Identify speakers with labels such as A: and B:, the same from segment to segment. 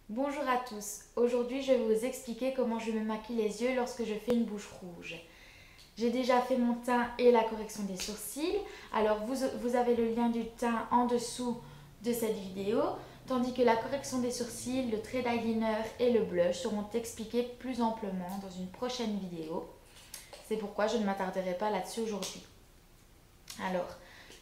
A: Bonjour à tous, aujourd'hui je vais vous expliquer comment je me maquille les yeux lorsque je fais une bouche rouge. J'ai déjà fait mon teint et la correction des sourcils, alors vous avez le lien du teint en dessous de cette vidéo, tandis que la correction des sourcils, le trait d'eyeliner et le blush seront expliqués plus amplement dans une prochaine vidéo. C'est pourquoi je ne m'attarderai pas là-dessus aujourd'hui. Alors,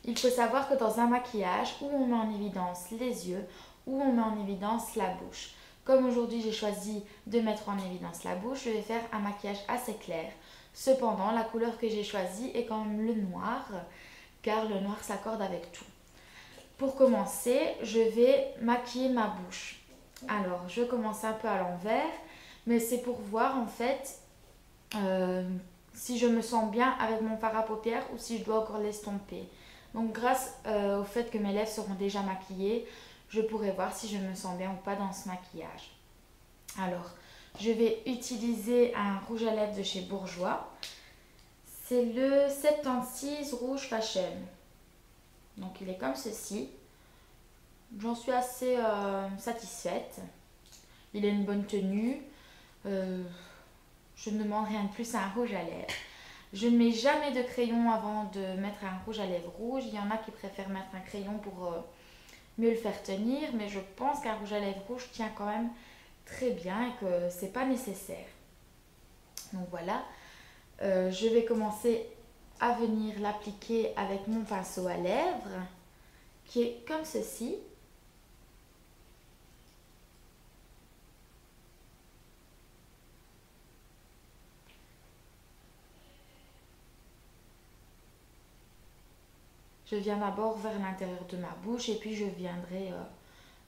A: il faut savoir que dans un maquillage, où on met en évidence les yeux, où on met en évidence la bouche. Comme aujourd'hui j'ai choisi de mettre en évidence la bouche, je vais faire un maquillage assez clair. Cependant, la couleur que j'ai choisie est quand même le noir, car le noir s'accorde avec tout. Pour commencer, je vais maquiller ma bouche. Alors, je commence un peu à l'envers, mais c'est pour voir en fait si je me sens bien avec mon fard à paupières ou si je dois encore l'estomper. Donc grâce au fait que mes lèvres seront déjà maquillées, je pourrai voir si je me sens bien ou pas dans ce maquillage. Alors, je vais utiliser un rouge à lèvres de chez Bourjois. C'est le 76 Rouge Fashion. Donc il est comme ceci. J'en suis assez satisfaite. Il a une bonne tenue. Je ne demande rien de plus à un rouge à lèvres. Je ne mets jamais de crayon avant de mettre un rouge à lèvres rouge. Il y en a qui préfèrent mettre un crayon pour mieux le faire tenir, mais je pense qu'un rouge à lèvres rouge tient quand même très bien et que c'est pas nécessaire. Donc voilà, je vais commencer à venir l'appliquer avec mon pinceau à lèvres qui est comme ceci. Je viens d'abord vers l'intérieur de ma bouche et puis je viendrai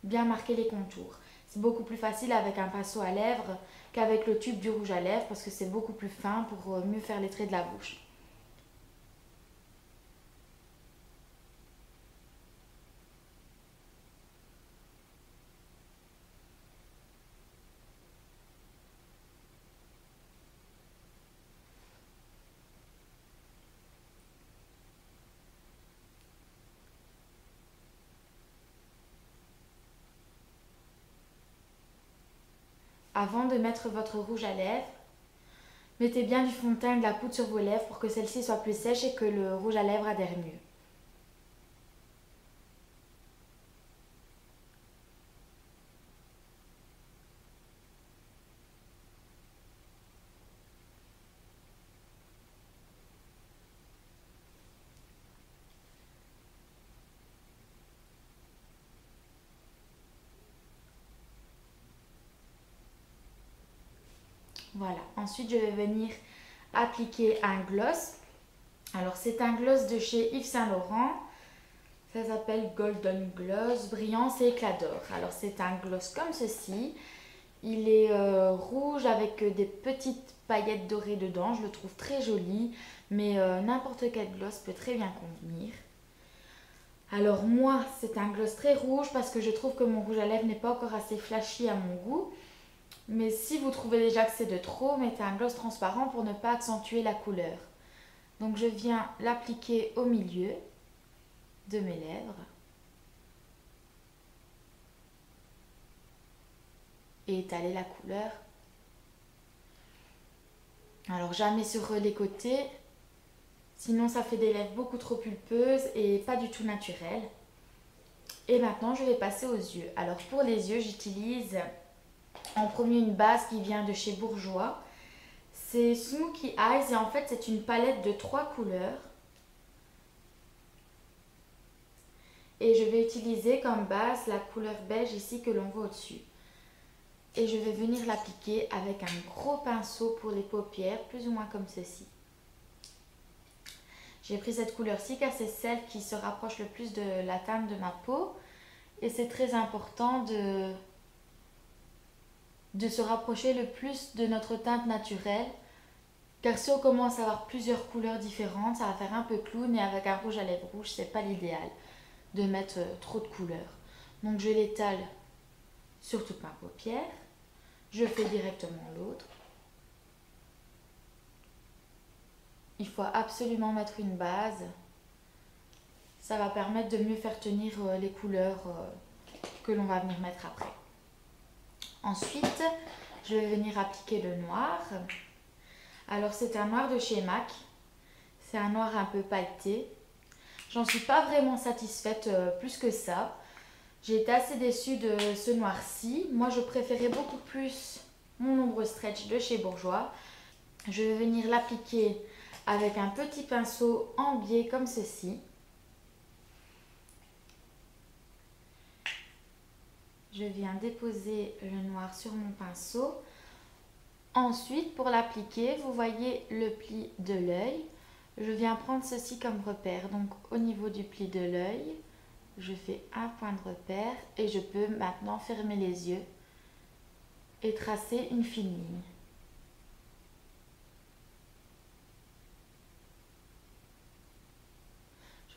A: bien marquer les contours. C'est beaucoup plus facile avec un pinceau à lèvres qu'avec le tube du rouge à lèvres parce que c'est beaucoup plus fin pour mieux faire les traits de la bouche. Avant de mettre votre rouge à lèvres, mettez bien du fond de teint et de la poudre sur vos lèvres pour que celle-ci soit plus sèche et que le rouge à lèvres adhère mieux. Voilà, ensuite je vais venir appliquer un gloss. Alors c'est un gloss de chez Yves Saint Laurent. Ça s'appelle Golden Gloss, brillance et éclat d'or. Alors c'est un gloss comme ceci. Il est rouge avec des petites paillettes dorées dedans. Je le trouve très joli, mais n'importe quel gloss peut très bien convenir. Alors moi, c'est un gloss très rouge parce que je trouve que mon rouge à lèvres n'est pas encore assez flashy à mon goût. Mais si vous trouvez déjà que c'est de trop, mettez un gloss transparent pour ne pas accentuer la couleur. Donc je viens l'appliquer au milieu de mes lèvres. Et étaler la couleur. Alors jamais sur les côtés, sinon ça fait des lèvres beaucoup trop pulpeuses et pas du tout naturelles. Et maintenant je vais passer aux yeux. Alors pour les yeux, j'utilise en premier une base qui vient de chez Bourjois. C'est Smoky Eyes et en fait c'est une palette de 3 couleurs. Et je vais utiliser comme base la couleur beige ici que l'on voit au-dessus. Et je vais venir l'appliquer avec un gros pinceau pour les paupières, plus ou moins comme ceci. J'ai pris cette couleur-ci car c'est celle qui se rapproche le plus de la teinte de ma peau. Et c'est très important de se rapprocher le plus de notre teinte naturelle. Car si on commence à avoir plusieurs couleurs différentes, ça va faire un peu clown et avec un rouge à lèvres rouge, c'est pas l'idéal de mettre trop de couleurs. Donc je l'étale sur toute ma paupière. Je fais directement l'autre. Il faut absolument mettre une base. Ça va permettre de mieux faire tenir les couleurs que l'on va venir mettre après. Ensuite, je vais venir appliquer le noir. Alors c'est un noir de chez MAC. C'est un noir un peu pailleté. J'en suis pas vraiment satisfaite plus que ça. J'ai été assez déçue de ce noir-ci. Moi, je préférais beaucoup plus mon ombre stretch de chez Bourjois. Je vais venir l'appliquer avec un petit pinceau en biais comme ceci. Je viens déposer le noir sur mon pinceau. Ensuite, pour l'appliquer, vous voyez le pli de l'œil. Je viens prendre ceci comme repère. Donc, au niveau du pli de l'œil, je fais un point de repère et je peux maintenant fermer les yeux et tracer une fine ligne.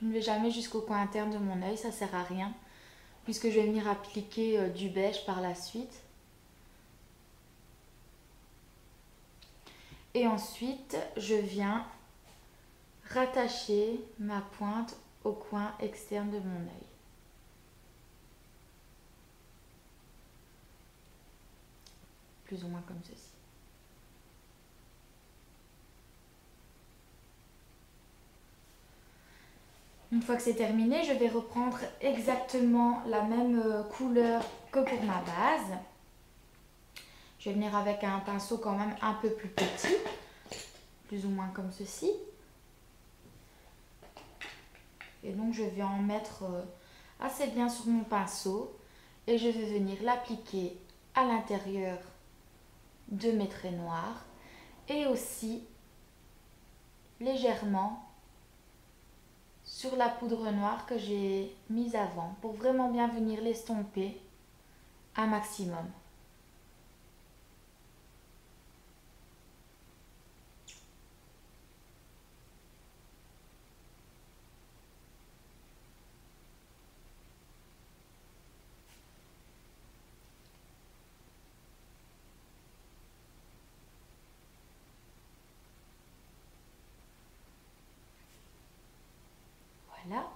A: Je ne vais jamais jusqu'au coin interne de mon œil, ça ne sert à rien, puisque je vais venir appliquer du beige par la suite. Et ensuite, je viens rattacher ma pointe au coin externe de mon œil. Plus ou moins comme ceci. Une fois que c'est terminé, je vais reprendre exactement la même couleur que pour ma base. Je vais venir avec un pinceau quand même un peu plus petit, plus ou moins comme ceci. Et donc je vais en mettre assez bien sur mon pinceau et je vais venir l'appliquer à l'intérieur de mes traits noirs et aussi légèrement sur la poudre noire que j'ai mise avant pour vraiment bien venir l'estomper un maximum. Voilà.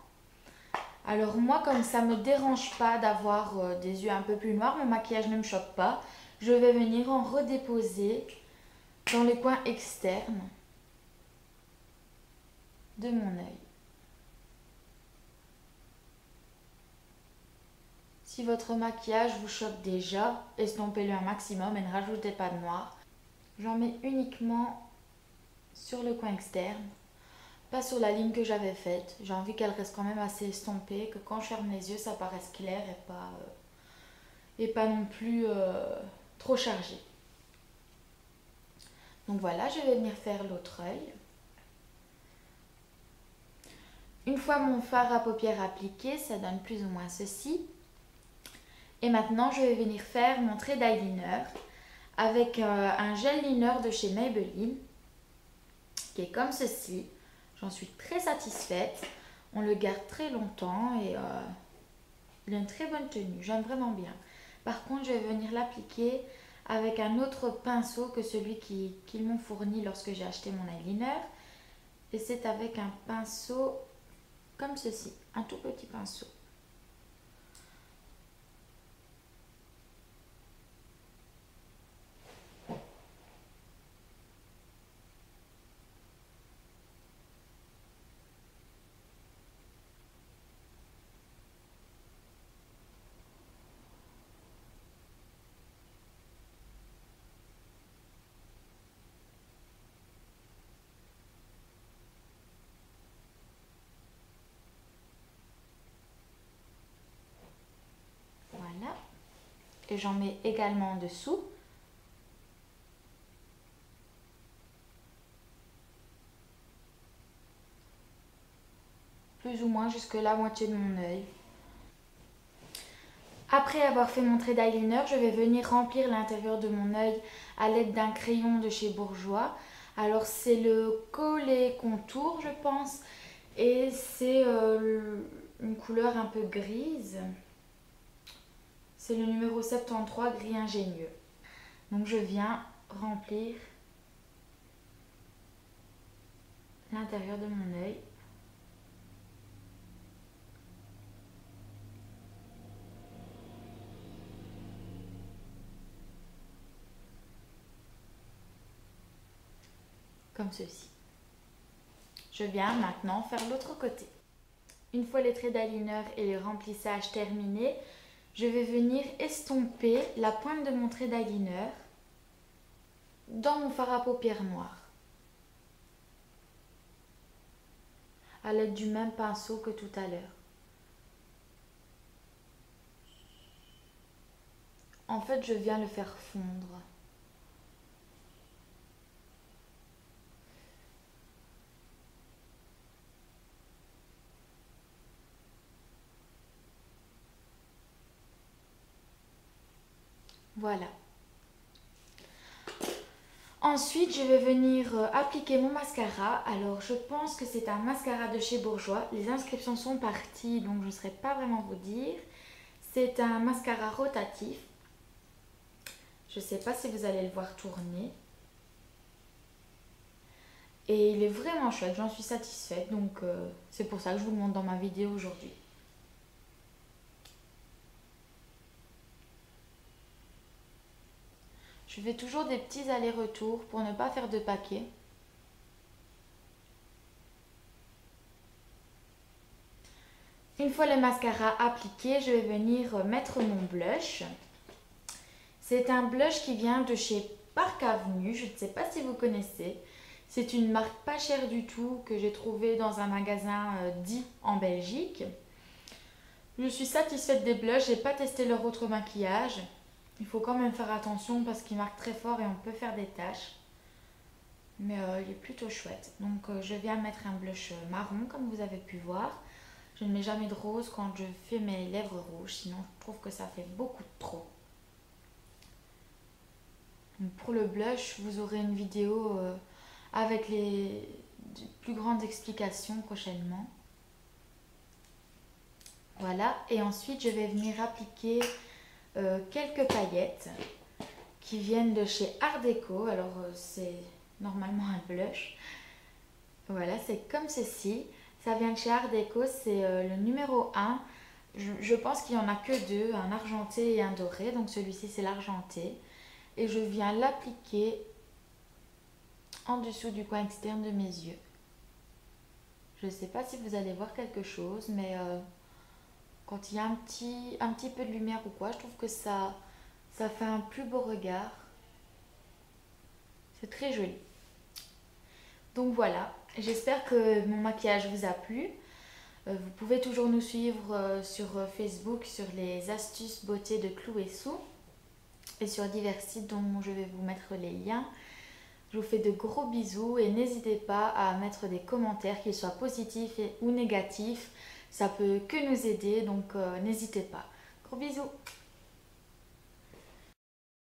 A: Alors moi, comme ça ne me dérange pas d'avoir des yeux un peu plus noirs, mon maquillage ne me choque pas, je vais venir en redéposer dans les coins externes de mon œil. Si votre maquillage vous choque déjà, estompez-le un maximum et ne rajoutez pas de noir. J'en mets uniquement sur le coin externe, pas sur la ligne que j'avais faite. J'ai envie qu'elle reste quand même assez estompée, que quand je ferme les yeux, ça paraisse clair et pas non plus trop chargé. Donc voilà, je vais venir faire l'autre œil. Une fois mon fard à paupières appliqué, ça donne plus ou moins ceci. Et maintenant, je vais venir faire mon trait d'eyeliner avec un gel liner de chez Maybelline, qui est comme ceci. J'en suis très satisfaite. On le garde très longtemps et il a une très bonne tenue. J'aime vraiment bien. Par contre, je vais venir l'appliquer avec un autre pinceau que celui qu'ils m'ont fourni lorsque j'ai acheté mon eyeliner. Et c'est avec un pinceau comme ceci, un tout petit pinceau. Voilà. Et j'en mets également en dessous. Plus ou moins jusque la moitié de mon œil. Après avoir fait mon trait d'eyeliner, je vais venir remplir l'intérieur de mon œil à l'aide d'un crayon de chez Bourjois. Alors c'est le Collet Contour, je pense, et c'est une couleur un peu grise. C'est le numéro 73, gris ingénieux. Donc je viens remplir l'intérieur de mon œil. comme ceci. Je viens maintenant faire l'autre côté. Une fois les traits d'aligneur et le remplissage terminés, je vais venir estomper la pointe de mon trait d'aligneur dans mon fard à paupières noir, à l'aide du même pinceau que tout à l'heure. En fait, je viens le faire fondre. Voilà. Ensuite, je vais venir appliquer mon mascara. Alors, je pense que c'est un mascara de chez Bourjois. Les inscriptions sont parties, donc je ne saurais pas vraiment vous dire. C'est un mascara rotatif. Je ne sais pas si vous allez le voir tourner. Et il est vraiment chouette, j'en suis satisfaite. Donc, c'est pour ça que je vous le montre dans ma vidéo aujourd'hui. Je fais toujours des petits allers-retours pour ne pas faire de paquets. Une fois le mascara appliqué, je vais venir mettre mon blush. C'est un blush qui vient de chez Park Avenue, je ne sais pas si vous connaissez. C'est une marque pas chère du tout que j'ai trouvée dans un magasin dit en Belgique. Je suis satisfaite des blushs, j'ai pas testé leur autre maquillage. Il faut quand même faire attention parce qu'il marque très fort et on peut faire des taches. Mais il est plutôt chouette. Donc je viens mettre un blush marron comme vous avez pu voir. Je ne mets jamais de rose quand je fais mes lèvres rouges, sinon je trouve que ça fait beaucoup trop. Donc pour le blush, vous aurez une vidéo avec les plus grandes explications prochainement. Voilà, et ensuite je vais venir appliquer quelques paillettes qui viennent de chez Art Deco. Alors c'est normalement un blush. Voilà, c'est comme ceci. Ça vient de chez Art Deco, c'est le numéro 1. Je pense qu'il n'y en a que deux, un argenté et un doré. Donc celui-ci c'est l'argenté. Et je viens l'appliquer en dessous du coin externe de mes yeux. Je ne sais pas si vous allez voir quelque chose, mais quand il y a un petit peu de lumière ou quoi, je trouve que ça fait un plus beau regard. C'est très joli. Donc voilà, j'espère que mon maquillage vous a plu. Vous pouvez toujours nous suivre sur Facebook, sur les astuces beauté de Clou et Sou, et sur divers sites dont je vais vous mettre les liens. Je vous fais de gros bisous et n'hésitez pas à mettre des commentaires, qu'ils soient positifs ou négatifs. Ça peut que nous aider, donc n'hésitez pas. Gros bisous!